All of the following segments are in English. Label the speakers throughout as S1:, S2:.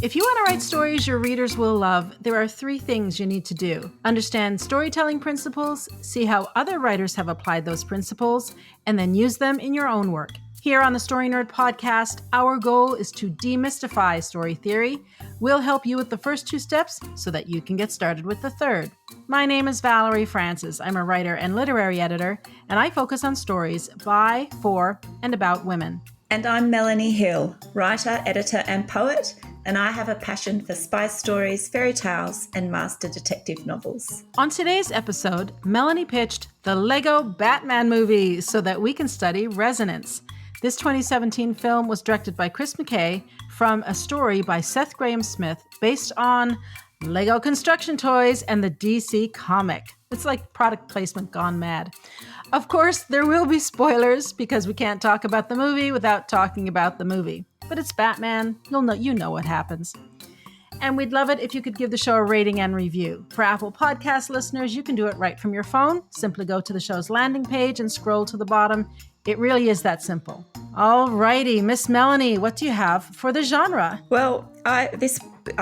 S1: If you want to write stories your readers will love, there are 3 things you need to do. Understand storytelling principles, see how other writers have applied those principles, and then use them in your own work. Here on the Story Nerd podcast, our goal is to demystify story theory. We'll help you with the first 2 steps so that you can get started with the third. My name is Valerie Francis. I'm a writer and literary editor, and I focus on stories by, for, and about women.
S2: And I'm Melanie Hill, writer, editor, and poet, and I have a passion for spy stories, fairy tales, and master detective novels.
S1: On today's episode, Melanie pitched the Lego Batman movie so that we can study resonance. This 2017 film was directed by Chris McKay from a story by Seth Grahame-Smith based on Lego construction toys and the DC comic. It's like product placement gone mad. Of course, there will be spoilers because we can't talk about the movie without talking about the movie. But it's Batman. You know what happens. And we'd love it if you could give the show a rating and review. For Apple Podcast listeners, you can do it right from your phone. Simply go to the show's landing page and scroll to the bottom. It really is that simple. All righty, Miss Melanie, what do you have for the genre?
S2: Well, I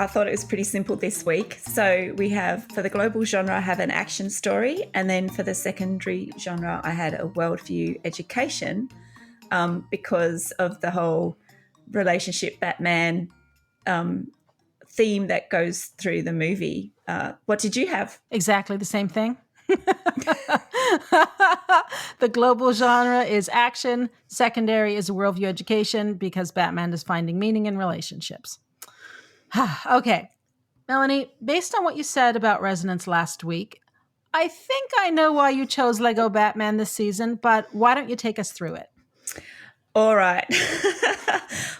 S2: thought it was pretty simple this week. So we have, for the global genre, I have an action story. And then for the secondary genre, I had a worldview education because of the whole relationship Batman theme that goes through the movie. What did you have?
S1: Exactly the same thing. The global genre is action. Secondary is worldview education because Batman is finding meaning in relationships. Okay. Melanie, based on what you said about resonance last week, I think I know why you chose Lego Batman this season, but why don't you take us through it?
S2: All right.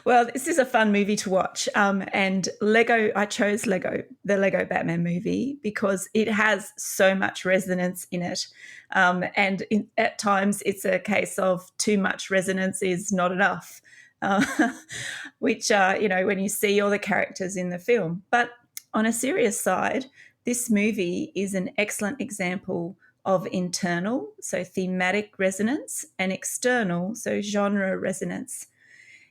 S2: Well, this is a fun movie to watch. And I chose the Lego Batman movie because it has so much resonance in it. At times it's a case of too much resonance is not enough, which, when you see all the characters in the film. But on a serious side, this movie is an excellent example of internal, so thematic resonance, and external, so genre resonance.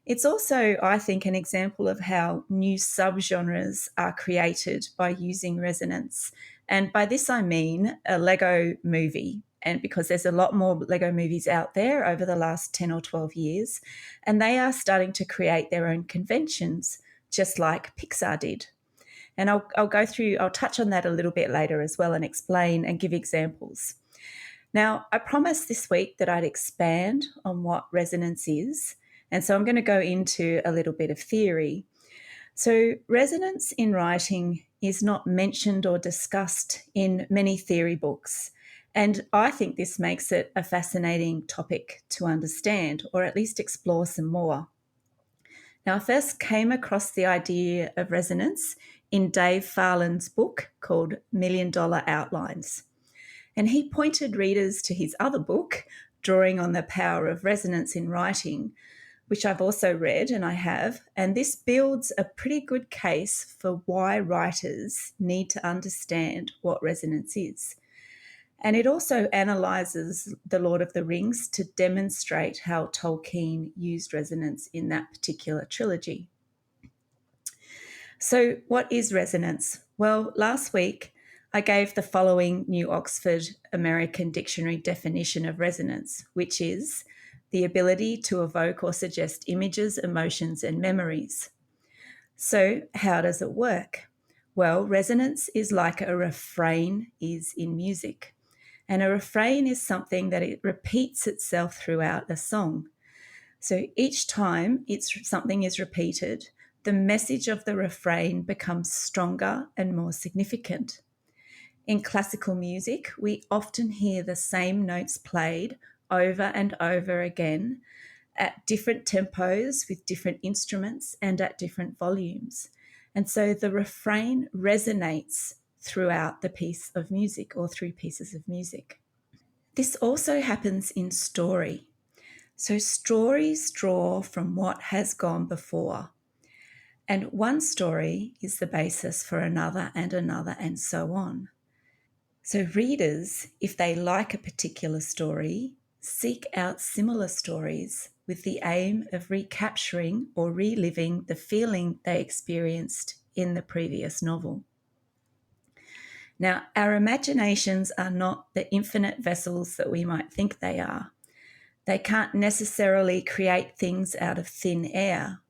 S2: It's also, I think, an example of how new subgenres are created by using resonance. And by this, I mean a Lego movie. And because there's a lot more Lego movies out there over the last 10 or 12 years, and they are starting to create their own conventions, just like Pixar did. And I'll touch on that a little bit later as well and explain and give examples. Now, I promised this week that I'd expand on what resonance is. And so I'm going to go into a little bit of theory. So resonance in writing is not mentioned or discussed in many theory books. And I think this makes it a fascinating topic to understand, or at least explore some more. Now, I first came across the idea of resonance in Dave Farland's book called $1 Million Outlines. And he pointed readers to his other book, Drawing on the Power of Resonance in Writing, which I've also read and I have. And this builds a pretty good case for why writers need to understand what resonance is. And it also analyses The Lord of the Rings to demonstrate how Tolkien used resonance in that particular trilogy. So what is resonance? Well, last week I gave the following New Oxford American Dictionary definition of resonance, which is the ability to evoke or suggest images, emotions, and memories. So how does it work? Well, resonance is like a refrain is in music. And a refrain is something that it repeats itself throughout a song. So each time something is repeated, the message of the refrain becomes stronger and more significant. In classical music, we often hear the same notes played over and over again at different tempos with different instruments and at different volumes. And so the refrain resonates throughout the piece of music or through pieces of music. This also happens in story. So stories draw from what has gone before. And one story is the basis for another and so on. So readers, if they like a particular story, seek out similar stories with the aim of recapturing or reliving the feeling they experienced in the previous novel. Now, our imaginations are not the infinite vessels that we might think they are. They can't necessarily create things out of thin air.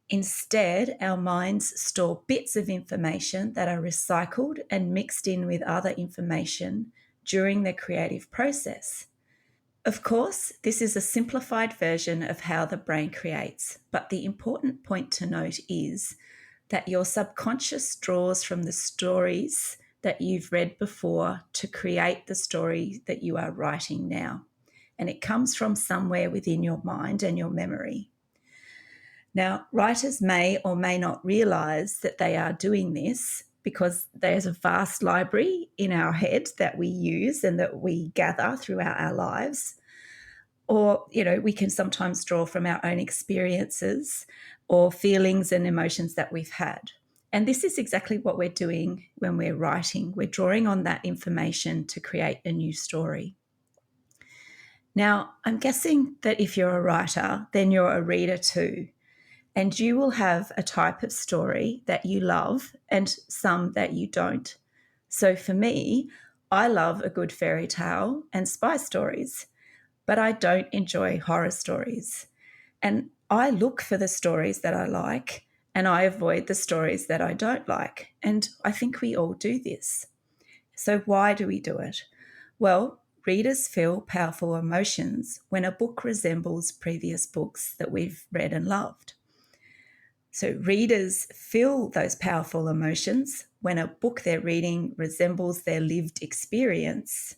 S2: Instead, our minds store bits of information that are recycled and mixed in with other information during the creative process. Of course, this is a simplified version of how the brain creates, but the important point to note is that your subconscious draws from the stories that you've read before to create the story that you are writing now. And it comes from somewhere within your mind and your memory. Now, writers may or may not realize that they are doing this because there's a vast library in our head that we use and that we gather throughout our lives. Or, we can sometimes draw from our own experiences or feelings and emotions that we've had. And this is exactly what we're doing when we're writing. We're drawing on that information to create a new story. Now, I'm guessing that if you're a writer, then you're a reader too. And you will have a type of story that you love and some that you don't. So for me, I love a good fairy tale and spy stories, but I don't enjoy horror stories. And I look for the stories that I like and I avoid the stories that I don't like. And I think we all do this. So why do we do it? Well, readers feel powerful emotions when a book resembles previous books that we've read and loved. So readers feel those powerful emotions when a book they're reading resembles their lived experience.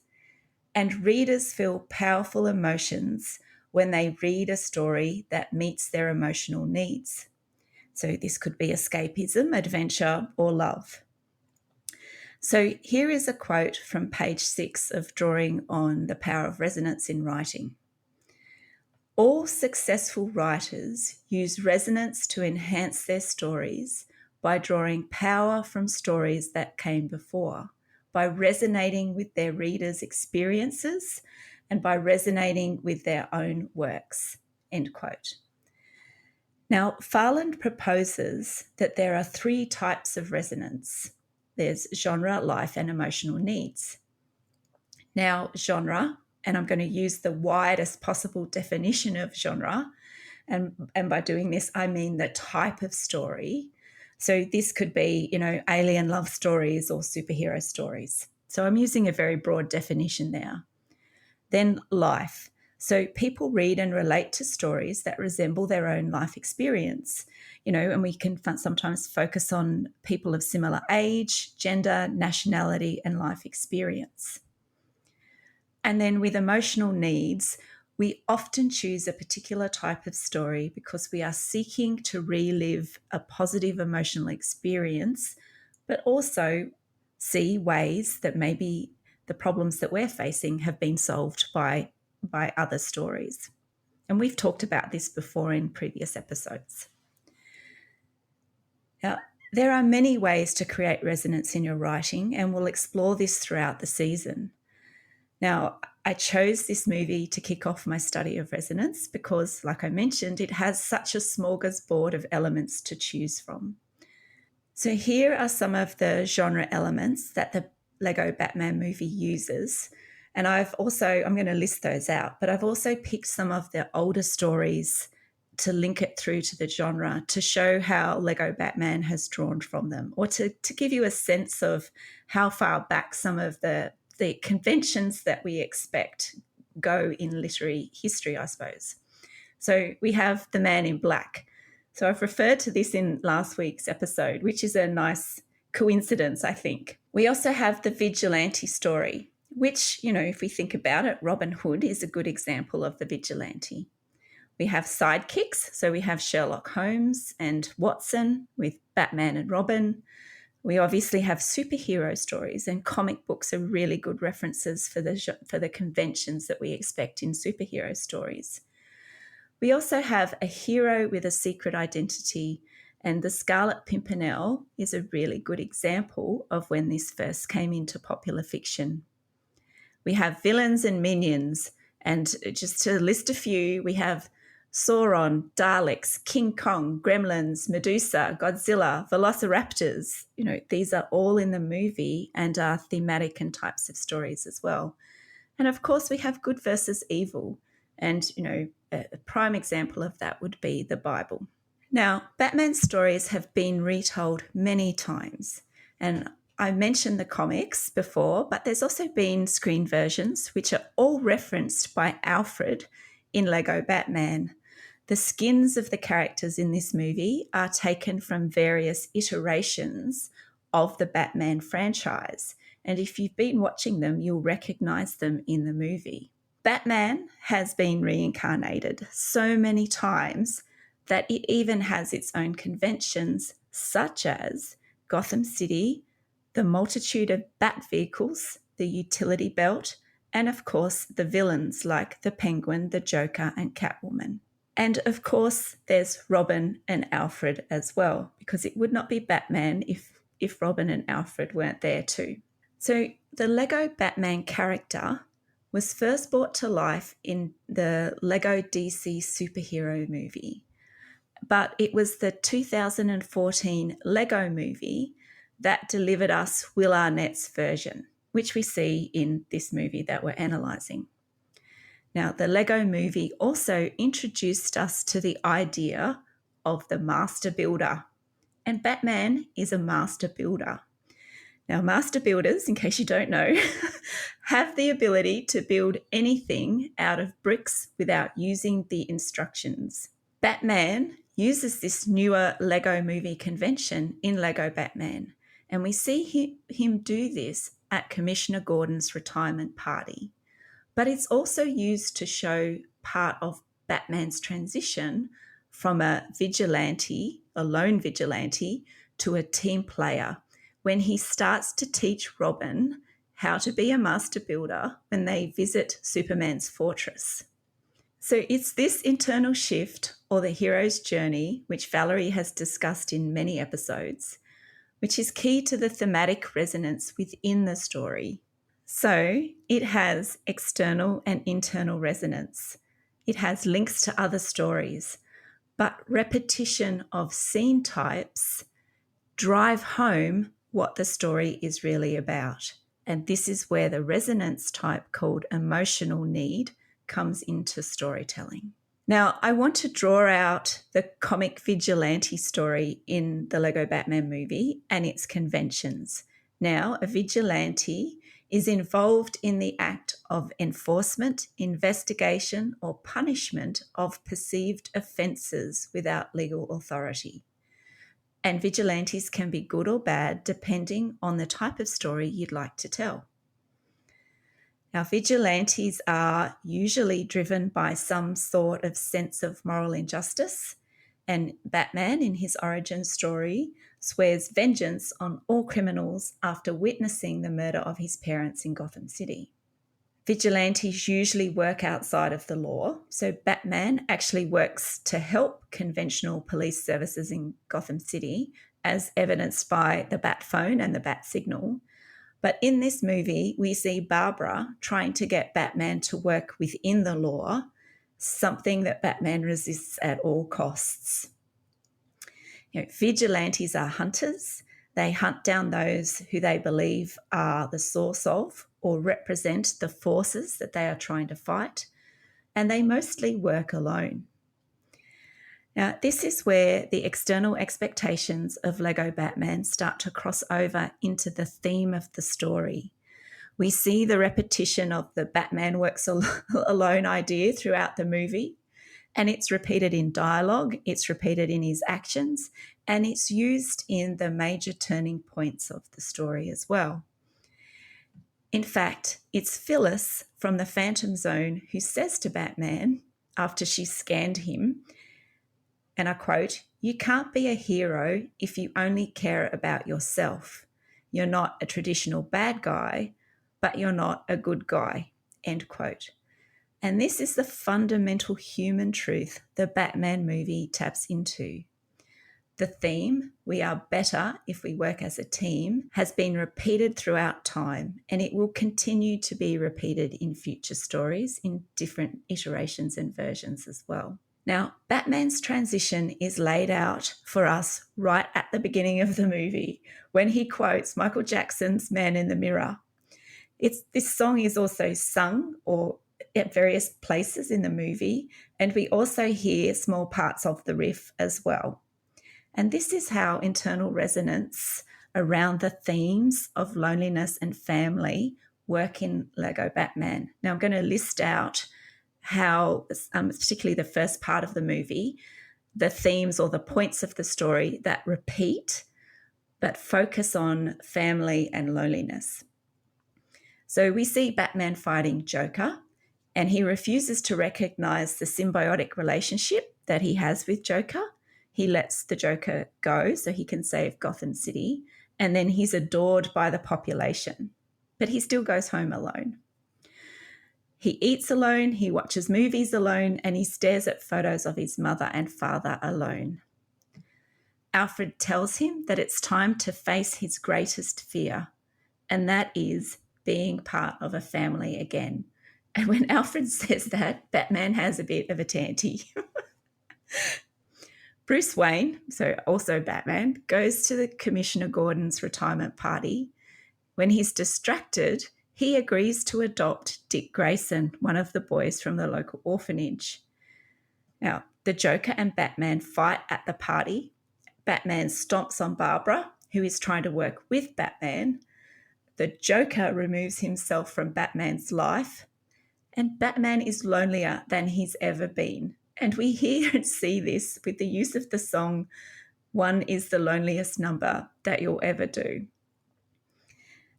S2: And readers feel powerful emotions when they read a story that meets their emotional needs. So this could be escapism, adventure, or love. So here is a quote from page 6 of Drawing on the Power of Resonance in Writing. All successful writers use resonance to enhance their stories by drawing power from stories that came before, by resonating with their readers' experiences, and by resonating with their own works. End quote. Now, Farland proposes that there are 3 types of resonance. There's genre, life, and emotional needs. Now, genre, and I'm going to use the widest possible definition of genre, and by doing this, I mean the type of story. So this could be, alien love stories or superhero stories. So I'm using a very broad definition there. Then life. So people read and relate to stories that resemble their own life experience, and we can sometimes focus on people of similar age, gender, nationality, and life experience. And then with emotional needs, we often choose a particular type of story because we are seeking to relive a positive emotional experience, but also see ways that maybe the problems that we're facing have been solved by other stories. And we've talked about this before in previous episodes. Now, there are many ways to create resonance in your writing, and we'll explore this throughout the season. Now, I chose this movie to kick off my study of resonance because, like I mentioned, it has such a smorgasbord of elements to choose from. So here are some of the genre elements that the Lego Batman movie uses. And I'm going to list those out, but I've also picked some of the older stories to link it through to the genre to show how Lego Batman has drawn from them, or to give you a sense of how far back some of the conventions that we expect go in literary history, I suppose. So we have the Man in Black. So I've referred to this in last week's episode, which is a nice coincidence, I think. We also have the vigilante story, which, if we think about it, Robin Hood is a good example of the vigilante. We have sidekicks. So we have Sherlock Holmes and Watson with Batman and Robin. We obviously have superhero stories, and comic books are really good references for the conventions that we expect in superhero stories. We also have a hero with a secret identity, and the Scarlet Pimpernel is a really good example of when this first came into popular fiction. We have villains and minions, and just to list a few, we have Sauron, Daleks, King Kong, Gremlins, Medusa, Godzilla, Velociraptors. These are all in the movie and are thematic and types of stories as well. And of course, we have good versus evil. And, a prime example of that would be the Bible. Now, Batman's stories have been retold many times. And I mentioned the comics before, but there's also been screen versions, which are all referenced by Alfred in Lego Batman. The skins of the characters in this movie are taken from various iterations of the Batman franchise. And if you've been watching them, you'll recognize them in the movie. Batman has been reincarnated so many times that it even has its own conventions, such as Gotham City, the multitude of Bat vehicles, the utility belt, and of course the villains like the Penguin, the Joker, and Catwoman. And of course, there's Robin and Alfred as well, because it would not be Batman if Robin and Alfred weren't there too. So the Lego Batman character was first brought to life in the Lego DC superhero movie. But it was the 2014 Lego movie that delivered us Will Arnett's version, which we see in this movie that we're analysing. Now, the Lego movie also introduced us to the idea of the master builder, and Batman is a master builder. Now, master builders, in case you don't know, have the ability to build anything out of bricks without using the instructions. Batman uses this newer Lego movie convention in Lego Batman, and we see him do this at Commissioner Gordon's retirement party. But it's also used to show part of Batman's transition from a lone vigilante, to a team player when he starts to teach Robin how to be a master builder when they visit Superman's fortress. So it's this internal shift, or the hero's journey, which Valerie has discussed in many episodes, which is key to the thematic resonance within the story. So it has external and internal resonance. It has links to other stories, but repetition of scene types drive home what the story is really about. And this is where the resonance type called emotional need comes into storytelling. Now, I want to draw out the comic vigilante story in the Lego Batman movie and its conventions. Now, a vigilante is involved in the act of enforcement, investigation, or punishment of perceived offences without legal authority. And vigilantes can be good or bad depending on the type of story you'd like to tell. Now, vigilantes are usually driven by some sort of sense of moral injustice, and Batman, in his origin story, swears vengeance on all criminals after witnessing the murder of his parents in Gotham City. Vigilantes usually work outside of the law, so Batman actually works to help conventional police services in Gotham City, as evidenced by the Bat phone and the Bat signal. But in this movie, we see Barbara trying to get Batman to work within the law, something that Batman resists at all costs. Vigilantes are hunters. They hunt down those who they believe are the source of or represent the forces that they are trying to fight, and they mostly work alone. Now, this is where the external expectations of Lego Batman start to cross over into the theme of the story. We see the repetition of the Batman works alone idea throughout the movie, and it's repeated in dialogue, it's repeated in his actions, and it's used in the major turning points of the story as well. In fact, it's Phyllis from the Phantom Zone who says to Batman, after she's scanned him, and I quote, "You can't be a hero if you only care about yourself. You're not a traditional bad guy, but you're not a good guy," end quote. And this is the fundamental human truth the Batman movie taps into. The theme, we are better if we work as a team, has been repeated throughout time, and it will continue to be repeated in future stories in different iterations and versions as well. Now, Batman's transition is laid out for us right at the beginning of the movie when he quotes Michael Jackson's Man in the Mirror. This song is also sung or at various places in the movie, and we also hear small parts of the riff as well. And this is how internal resonance around the themes of loneliness and family work in Lego Batman. Now, I'm going to list out how, particularly the first part of the movie, the themes or the points of the story that repeat but focus on family and loneliness. So we see Batman fighting Joker, and he refuses to recognize the symbiotic relationship that he has with Joker. He lets the Joker go so he can save Gotham City, and then he's adored by the population, but he still goes home alone. He eats alone, he watches movies alone, and he stares at photos of his mother and father alone. Alfred tells him that it's time to face his greatest fear, and that is being part of a family again. And when Alfred says that, Batman has a bit of a tanty. Bruce Wayne, so also Batman, goes to the Commissioner Gordon's retirement party. When he's distracted, he agrees to adopt Dick Grayson, one of the boys from the local orphanage. Now, the Joker and Batman fight at the party. Batman stomps on Barbara, who is trying to work with Batman. The Joker removes himself from Batman's life, and Batman is lonelier than he's ever been. And we hear and see this with the use of the song, "One is the loneliest number that you'll ever do."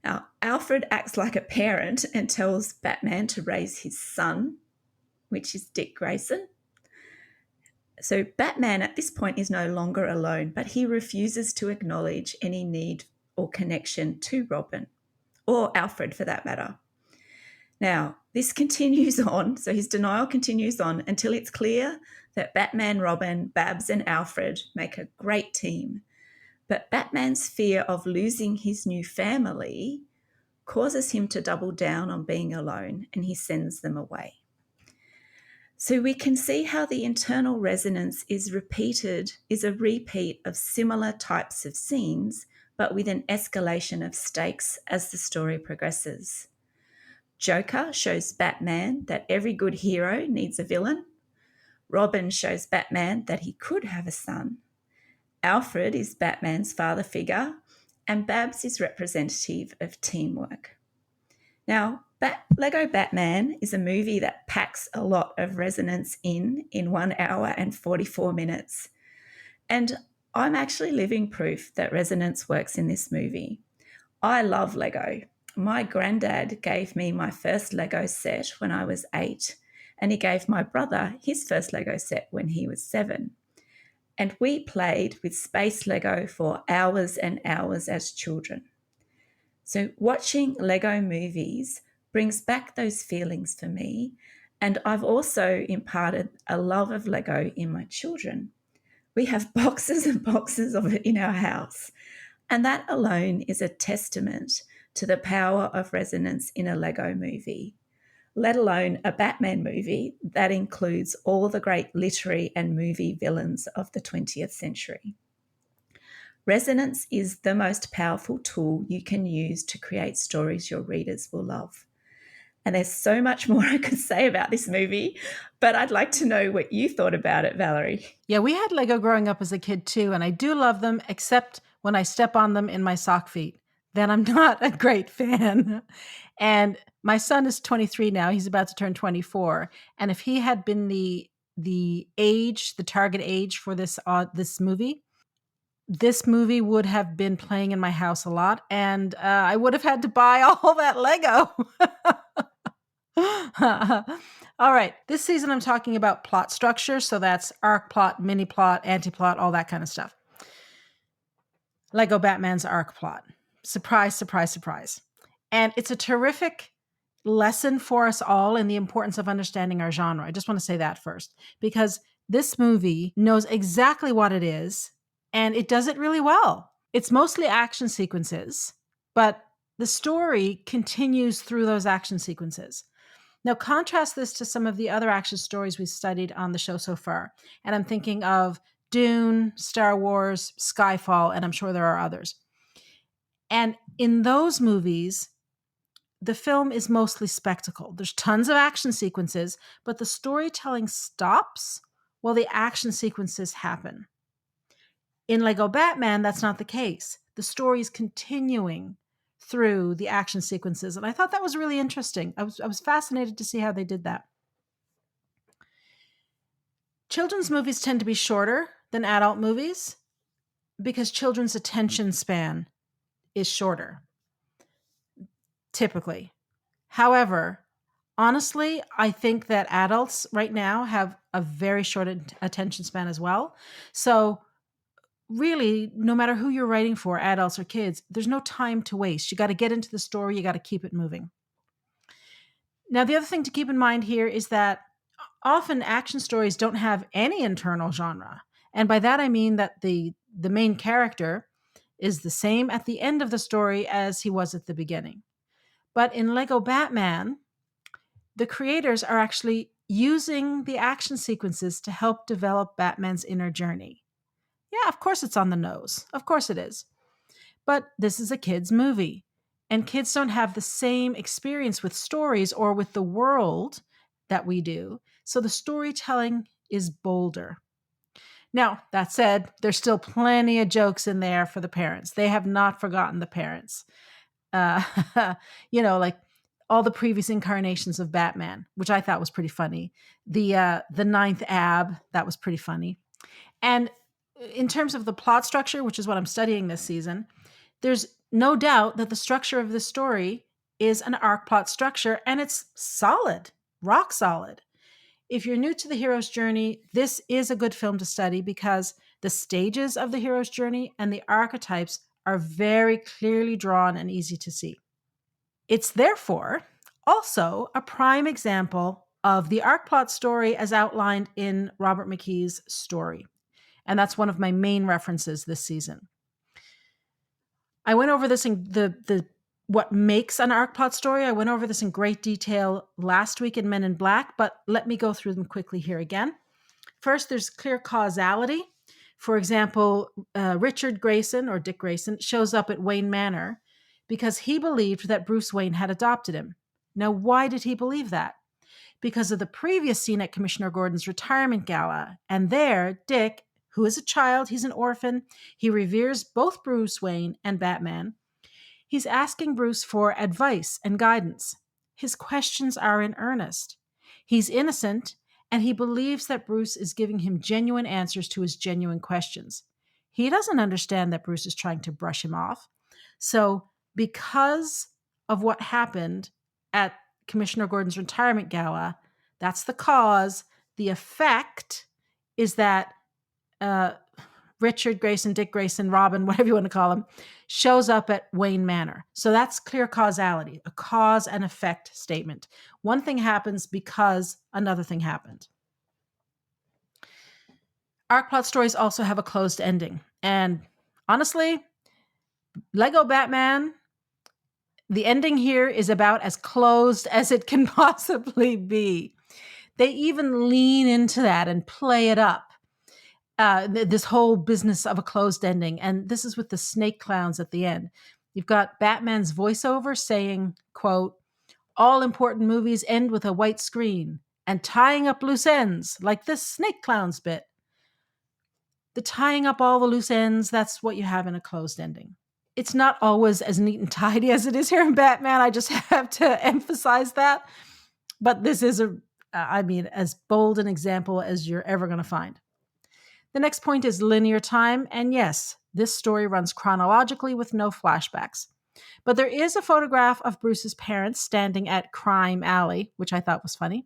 S2: Now, Alfred acts like a parent and tells Batman to raise his son, which is Dick Grayson. So Batman at this point is no longer alone, but he refuses to acknowledge any need or connection to Robin, or Alfred for that matter. Now, this continues on, so his denial continues on until it's clear that Batman, Robin, Babs, and Alfred make a great team. But Batman's fear of losing his new family causes him to double down on being alone, and he sends them away. So we can see how the internal resonance is a repeat of similar types of scenes, but with an escalation of stakes as the story progresses. Joker shows Batman that every good hero needs a villain. Robin shows Batman that he could have a son. Alfred is Batman's father figure, and Babs is representative of teamwork. Now, Lego Batman is a movie that packs a lot of resonance in 1 hour and 44 minutes. And I'm actually living proof that resonance works in this movie. I love Lego. My granddad gave me my first Lego set when I was 8, and he gave my brother his first Lego set when he was 7. And we played with space Lego for hours and hours as children. So watching Lego movies brings back those feelings for me, and I've also imparted a love of Lego in my children. We have boxes and boxes of it in our house, and that alone is a testament to the power of resonance in a Lego movie, let alone a Batman movie that includes all the great literary and movie villains of the 20th century. Resonance is the most powerful tool you can use to create stories your readers will love. And there's so much more I could say about this movie, but I'd like to know what you thought about it, Valerie.
S1: Yeah, we had Lego growing up as a kid too, and I do love them, except when I step on them in my sock feet. Then I'm not a great fan. And my son is 23 now. He's about to turn 24. And if he had been the target age for this movie, this movie would have been playing in my house a lot, and I would have had to buy all that Lego. All right. This season, I'm talking about plot structure. So that's arc plot, mini plot, anti-plot, all that kind of stuff. Lego Batman's arc plot. Surprise, surprise, surprise. And it's a terrific lesson for us all in the importance of understanding our genre. I just want to say that first, because this movie knows exactly what it is, and it does it really well. It's mostly action sequences, but the story continues through those action sequences. Now, contrast this to some of the other action stories we've studied on the show so far. And I'm thinking of Dune, Star Wars, Skyfall, and I'm sure there are others. And in those movies, the film is mostly spectacle. There's tons of action sequences, but the storytelling stops while the action sequences happen. In Lego Batman, that's not the case. The story is continuing through the action sequences. And I thought that was really interesting. I was fascinated to see how they did that. Children's movies tend to be shorter than adult movies because children's attention span is shorter, typically. However, honestly, I think that adults right now have a very short attention span as well. So really, no matter who you're writing for, adults or kids, there's no time to waste. You got to get into the story. You got to keep it moving. Now, the other thing to keep in mind here is that often action stories don't have any internal genre. And by that, I mean that the main character is the same at the end of the story as he was at the beginning. But in Lego Batman, the creators are actually using the action sequences to help develop Batman's inner journey. Yeah, of course it's on the nose. Of course it is. But this is a kid's movie, and kids don't have the same experience with stories or with the world that we do. So the storytelling is bolder. Now, that said, there's still plenty of jokes in there for the parents. They have not forgotten the parents. Uh, like all the previous incarnations of Batman, which I thought was pretty funny. The ninth ab, that was pretty funny. And in terms of the plot structure, which is what I'm studying this season, there's no doubt that the structure of the story is an arc plot structure, and it's solid, rock solid. If you're new to the hero's journey, this is a good film to study because the stages of the hero's journey and the archetypes are very clearly drawn and easy to see. It's therefore also a prime example of the arc plot story as outlined in Robert McKee's story. And that's one of my main references this season. I went over this in the what makes an arc plot story. I went over this in great detail last week in Men in Black, but let me go through them quickly here again. First, there's clear causality. For example, Richard Grayson, or Dick Grayson, shows up at Wayne Manor because he believed that Bruce Wayne had adopted him. Now, why did he believe that? Because of the previous scene at Commissioner Gordon's retirement gala. And there, Dick, who is a child, he's an orphan, he reveres both Bruce Wayne and Batman. He's asking Bruce for advice and guidance. His questions are in earnest. He's innocent, and he believes that Bruce is giving him genuine answers to his genuine questions. He doesn't understand that Bruce is trying to brush him off. So, because of what happened at Commissioner Gordon's retirement gala, that's the cause. The effect is that Richard Grayson, Dick Grayson, Robin, whatever you want to call him, shows up at Wayne Manor. So that's clear causality, a cause and effect statement. One thing happens because another thing happened. Arc plot stories also have a closed ending. And honestly, Lego Batman, the ending here is about as closed as it can possibly be. They even lean into that and play it up. This whole business of a closed ending. And this is with the snake clowns at the end. You've got Batman's voiceover saying, quote, "All important movies end with a white screen and tying up loose ends like this snake clowns bit." The tying up all the loose ends, that's what you have in a closed ending. It's not always as neat and tidy as it is here in Batman. I just have to emphasize that. But this is as bold an example as you're ever going to find. The next point is linear time. And yes, this story runs chronologically with no flashbacks. But there is a photograph of Bruce's parents standing at Crime Alley, which I thought was funny,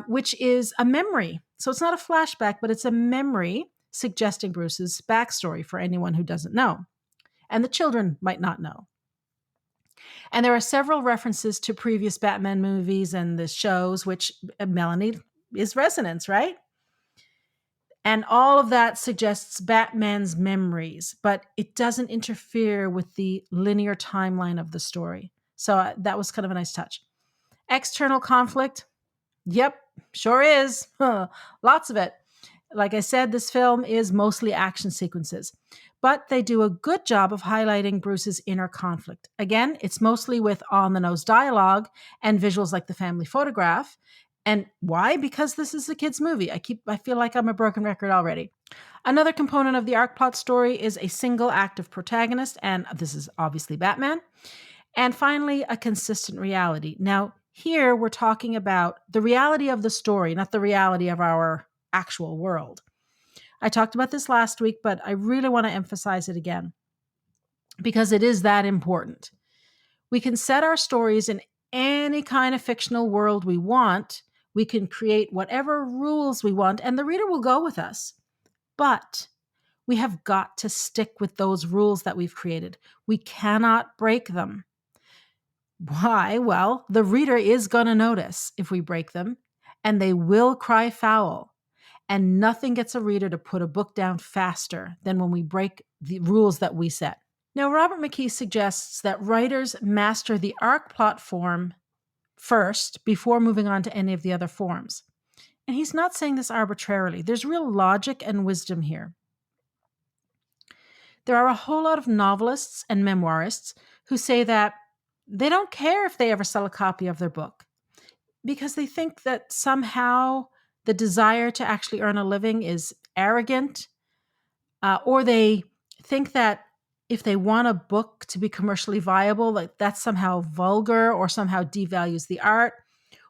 S1: which is a memory. So it's not a flashback, but it's a memory suggesting Bruce's backstory for anyone who doesn't know. And the children might not know. And there are several references to previous Batman movies and the shows, which Melanie is resonance, right? And all of that suggests Batman's memories, but it doesn't interfere with the linear timeline of the story. So that was kind of a nice touch. External conflict? Yep, sure is. Lots of it. Like I said, this film is mostly action sequences, but they do a good job of highlighting Bruce's inner conflict. Again, it's mostly with on the nose dialogue and visuals like the family photograph. And why? Because this is a kids' movie. I feel like I'm a broken record already. Another component of the arc plot story is a single active protagonist, and this is obviously Batman. And finally, a consistent reality. Now, here we're talking about the reality of the story, not the reality of our actual world. I talked about this last week, but I really want to emphasize it again because it is that important. We can set our stories in any kind of fictional world we want. We can create whatever rules we want, and the reader will go with us. But we have got to stick with those rules that we've created. We cannot break them. Why? Well, the reader is going to notice if we break them, and they will cry foul. And nothing gets a reader to put a book down faster than when we break the rules that we set. Now, Robert McKee suggests that writers master the arc plot form first before moving on to any of the other forms. And he's not saying this arbitrarily. There's real logic and wisdom here. There are a whole lot of novelists and memoirists who say that they don't care if they ever sell a copy of their book because they think that somehow the desire to actually earn a living is arrogant, or they think that if they want a book to be commercially viable, like that's somehow vulgar or somehow devalues the art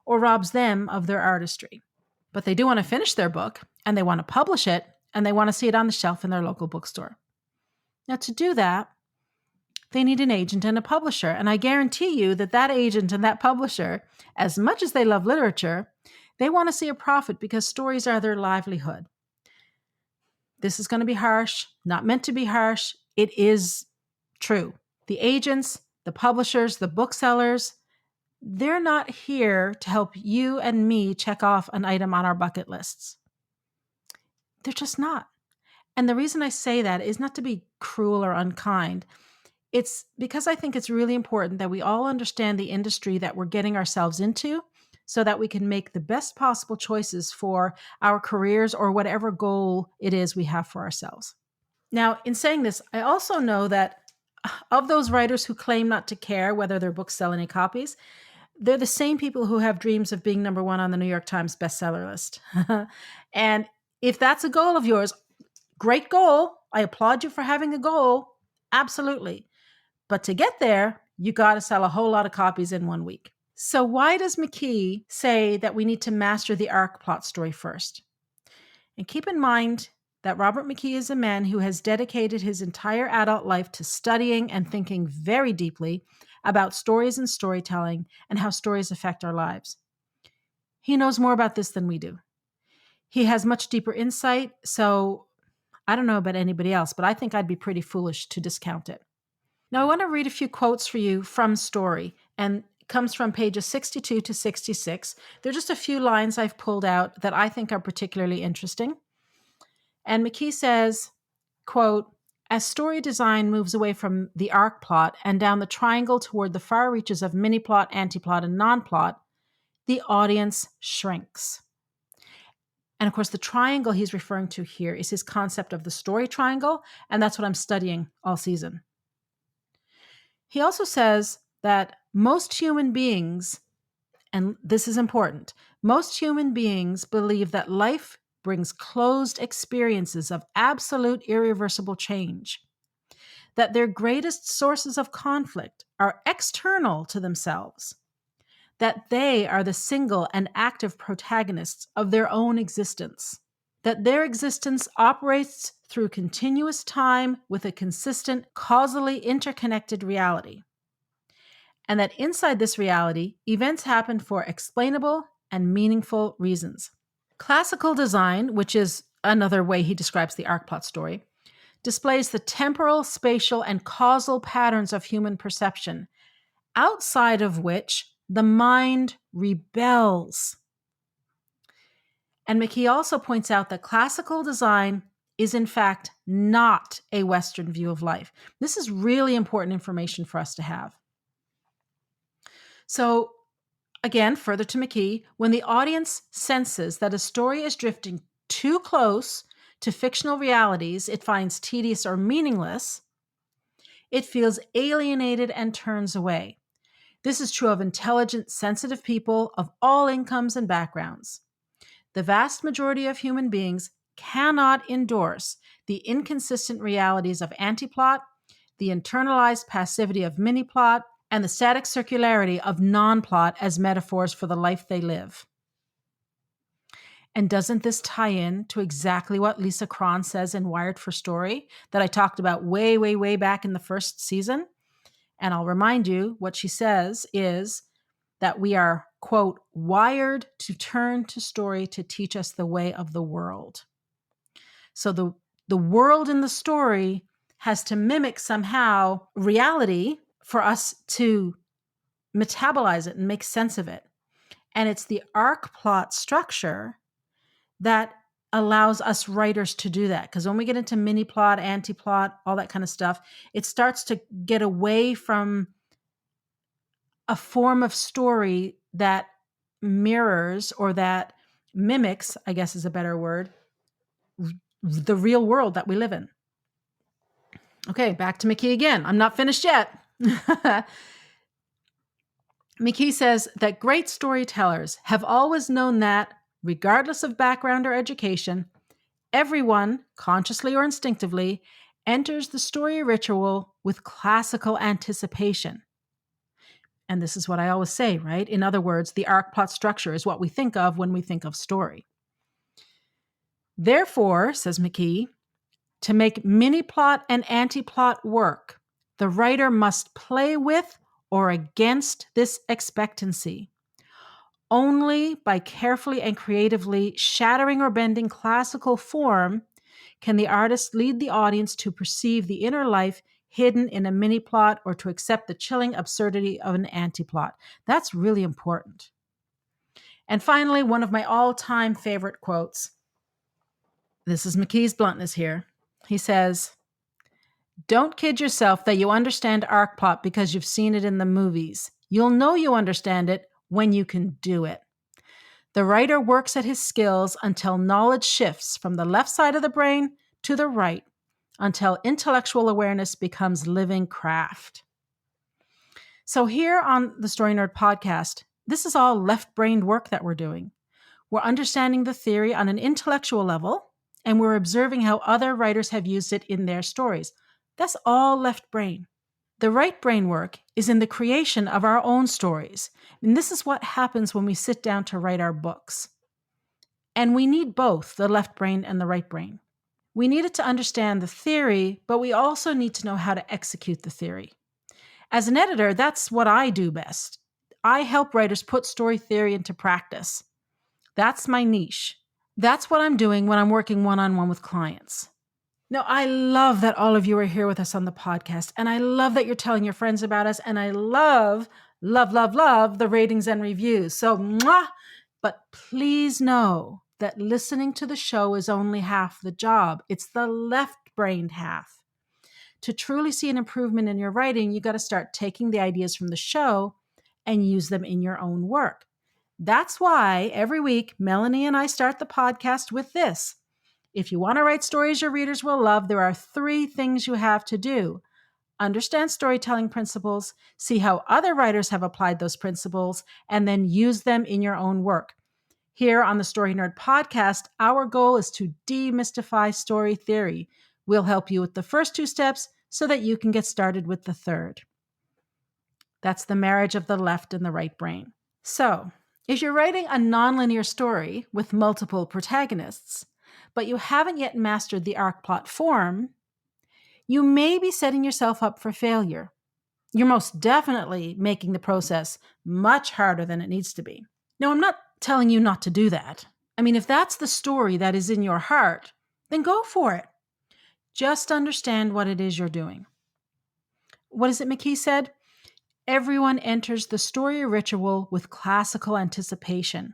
S1: or robs them of their artistry. But they do want to finish their book and they want to publish it and they want to see it on the shelf in their local bookstore. Now, to do that, they need an agent and a publisher. And I guarantee you that that agent and that publisher, as much as they love literature, they want to see a profit because stories are their livelihood. This is going to be harsh, not meant to be harsh. It is true. The agents, the publishers, the booksellers, they're not here to help you and me check off an item on our bucket lists. They're just not. And the reason I say that is not to be cruel or unkind. It's because I think it's really important that we all understand the industry that we're getting ourselves into so that we can make the best possible choices for our careers or whatever goal it is we have for ourselves. Now, in saying this, I also know that of those writers who claim not to care whether their books sell any copies, they're the same people who have dreams of being number one on the New York Times bestseller list. And if that's a goal of yours, great goal. I applaud you for having a goal. Absolutely. But to get there, you got to sell a whole lot of copies in 1 week. So why does McKee say that we need to master the arc plot story first? And keep in mind that Robert McKee is a man who has dedicated his entire adult life to studying and thinking very deeply about stories and storytelling and how stories affect our lives. He knows more about this than we do. He has much deeper insight, so I don't know about anybody else, but I think I'd be pretty foolish to discount it. Now, I want to read a few quotes for you from Story, and it comes from pages 62 to 66. They're just a few lines I've pulled out that I think are particularly interesting. And McKee says, quote, as story design moves away from the arc plot and down the triangle toward the far reaches of mini-plot, anti-plot, and non-plot, the audience shrinks. And of course, the triangle he's referring to here is his concept of the story triangle, and that's what I'm studying all season. He also says that most human beings, and this is important, most human beings believe that life brings closed experiences of absolute irreversible change, that their greatest sources of conflict are external to themselves, that they are the single and active protagonists of their own existence, that their existence operates through continuous time with a consistent, causally interconnected reality, and that inside this reality, events happen for explainable and meaningful reasons. Classical design, which is another way he describes the arc plot story, displays the temporal, spatial, and causal patterns of human perception, outside of which the mind rebels. And McKee also points out that classical design is in fact not a Western view of life. This is really important information for us to have. So Again, further to McKee, when the audience senses that a story is drifting too close to fictional realities it finds tedious or meaningless, it feels alienated and turns away. This is true of intelligent, sensitive people of all incomes and backgrounds. The vast majority of human beings cannot endorse the inconsistent realities of antiplot, the internalized passivity of mini-plot, and the static circularity of non-plot as metaphors for the life they live. And doesn't this tie in to exactly what Lisa Cron says in Wired for Story that I talked about way, way, way back in the first season? And I'll remind you what she says is that we are, quote, wired to turn to story to teach us the way of the world. So the world in the story has to mimic somehow reality for us to metabolize it and make sense of it. And it's the arc plot structure that allows us writers to do that. Because when we get into mini plot, anti-plot, all that kind of stuff, it starts to get away from a form of story that mirrors or that mimics, I guess is a better word, the real world that we live in. Okay, back to McKee again. I'm not finished yet. McKee says that great storytellers have always known that, regardless of background or education, everyone, consciously or instinctively, enters the story ritual with classical anticipation. And this is what I always say, right? In other words, the arc plot structure is what we think of when we think of story. Therefore, says McKee, to make mini-plot and anti-plot work, the writer must play with or against this expectancy. Only by carefully and creatively shattering or bending classical form can the artist lead the audience to perceive the inner life hidden in a mini-plot or to accept the chilling absurdity of an anti-plot. That's really important. And finally, one of my all-time favorite quotes. This is McKee's bluntness here. He says, "Don't kid yourself that you understand arc plot because you've seen it in the movies. You'll know you understand it when you can do it. The writer works at his skills until knowledge shifts from the left side of the brain to the right, until intellectual awareness becomes living craft." So here on the Story Nerd podcast, this is all left-brained work that we're doing. We're understanding the theory on an intellectual level, and we're observing how other writers have used it in their stories. That's all left brain. The right brain work is in the creation of our own stories. And this is what happens when we sit down to write our books. And we need both the left brain and the right brain. We need it to understand the theory, but we also need to know how to execute the theory. As an editor, that's what I do best. I help writers put story theory into practice. That's my niche. That's what I'm doing when I'm working one-on-one with clients. Now, I love that all of you are here with us on the podcast, and I love that you're telling your friends about us, and I love the ratings and reviews. So, mwah! But please know that listening to the show is only half the job. It's the left-brained half. To truly see an improvement in your writing, you got to start taking the ideas from the show and use them in your own work. That's why every week, Melanie and I start the podcast with this. If you want to write stories your readers will love, there are 3 things you have to do. Understand storytelling principles, see how other writers have applied those principles, and then use them in your own work. Here on the Story Nerd podcast, our goal is to demystify story theory. We'll help you with the first 2 steps so that you can get started with the third. That's the marriage of the left and the right brain. So, if you're writing a nonlinear story with multiple protagonists, but you haven't yet mastered the arc plot form, you may be setting yourself up for failure. You're most definitely making the process much harder than it needs to be. Now, I'm not telling you not to do that. I mean, if that's the story that is in your heart, then go for it. Just understand what it is you're doing. What is it McKee said? Everyone enters the story ritual with classical anticipation,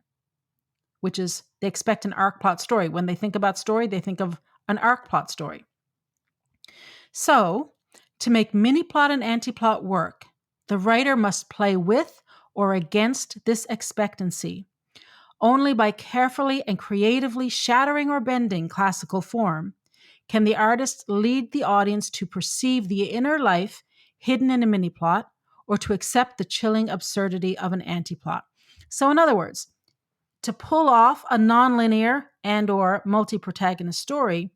S1: which is they expect an arc plot story. When they think about story, they think of an arc plot story. So, to make mini plot and anti-plot work, the writer must play with or against this expectancy. Only by carefully and creatively shattering or bending classical form can the artist lead the audience to perceive the inner life hidden in a mini-plot or to accept the chilling absurdity of an anti-plot. So in other words, to pull off a nonlinear and or multi-protagonist story,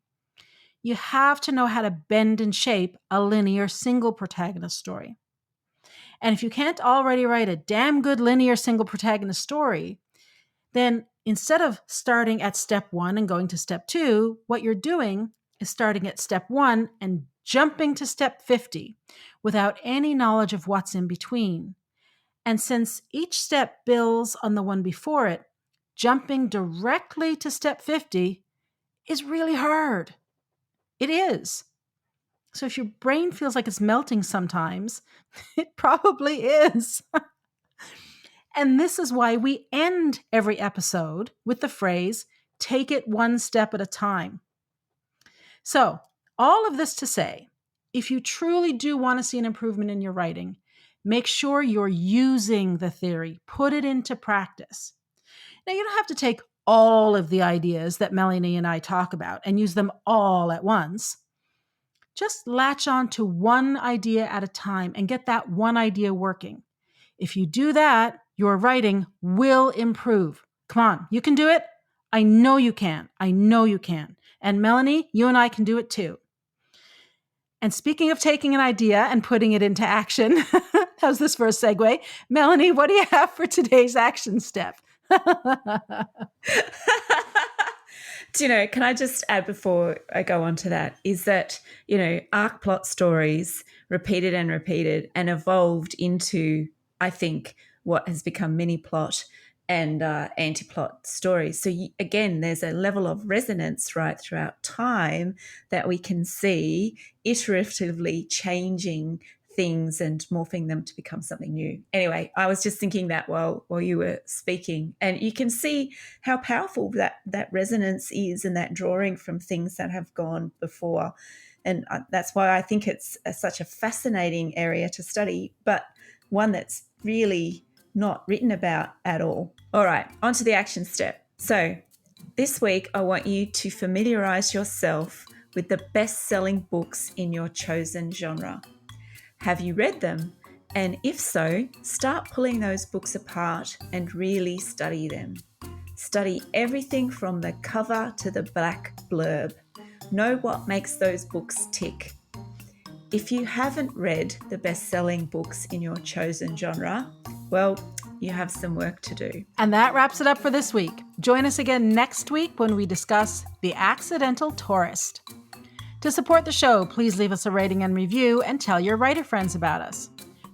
S1: you have to know how to bend and shape a linear single protagonist story. And if you can't already write a damn good linear single protagonist story, then instead of starting at step 1 and going to step 2, what you're doing is starting at step 1 and jumping to step 50 without any knowledge of what's in between. And since each step builds on the one before it, jumping directly to step 50 is really hard. It is. So if your brain feels like it's melting sometimes, it probably is. And this is why we end every episode with the phrase, take it one step at a time. So all of this to say, if you truly do want to see an improvement in your writing, make sure you're using the theory, put it into practice. Now, you don't have to take all of the ideas that Melanie and I talk about and use them all at once. Just latch on to one idea at a time and get that one idea working. If you do that, your writing will improve. Come on, you can do it. I know you can. I know you can. And Melanie, you and I can do it too. And speaking of taking an idea and putting it into action, how's this for a segue? Melanie, what do you have for today's action step?
S2: Can I just add before I go on to that, is that, arc plot stories repeated and evolved into, I think, what has become mini plot and anti-plot stories. So again, there's a level of resonance right throughout time that we can see iteratively changing things and morphing them to become something new. Anyway, I was just thinking that while you were speaking, and you can see how powerful that resonance is and that drawing from things that have gone before. And that's why I think it's such a fascinating area to study, but one that's really not written about at all. All right, on to the action step. So this week, I want you to familiarize yourself with the best-selling books in your chosen genre. Have you read them? And if so, start pulling those books apart and really study them. Study everything from the cover to the black blurb. Know what makes those books tick. If you haven't read the best-selling books in your chosen genre, well, you have some work to do.
S1: And that wraps it up for this week. Join us again next week when we discuss The Accidental Tourist. To support the show, please leave us a rating and review and tell your writer friends about us.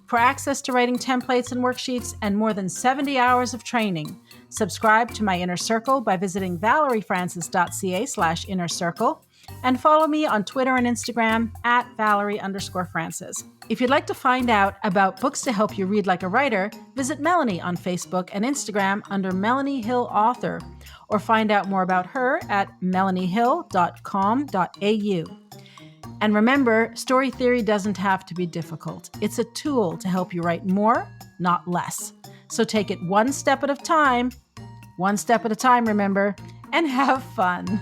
S1: For access to writing templates and worksheets and more than 70 hours of training, subscribe to my Inner Circle by visiting valeriefrancis.ca/inner circle and follow me on Twitter and Instagram at Valerie_Francis. If you'd like to find out about books to help you read like a writer, visit Melanie on Facebook and Instagram under Melanie Hill Author, or find out more about her at melaniehill.com.au. And remember, story theory doesn't have to be difficult. It's a tool to help you write more, not less. So take it one step at a time, remember, and have fun.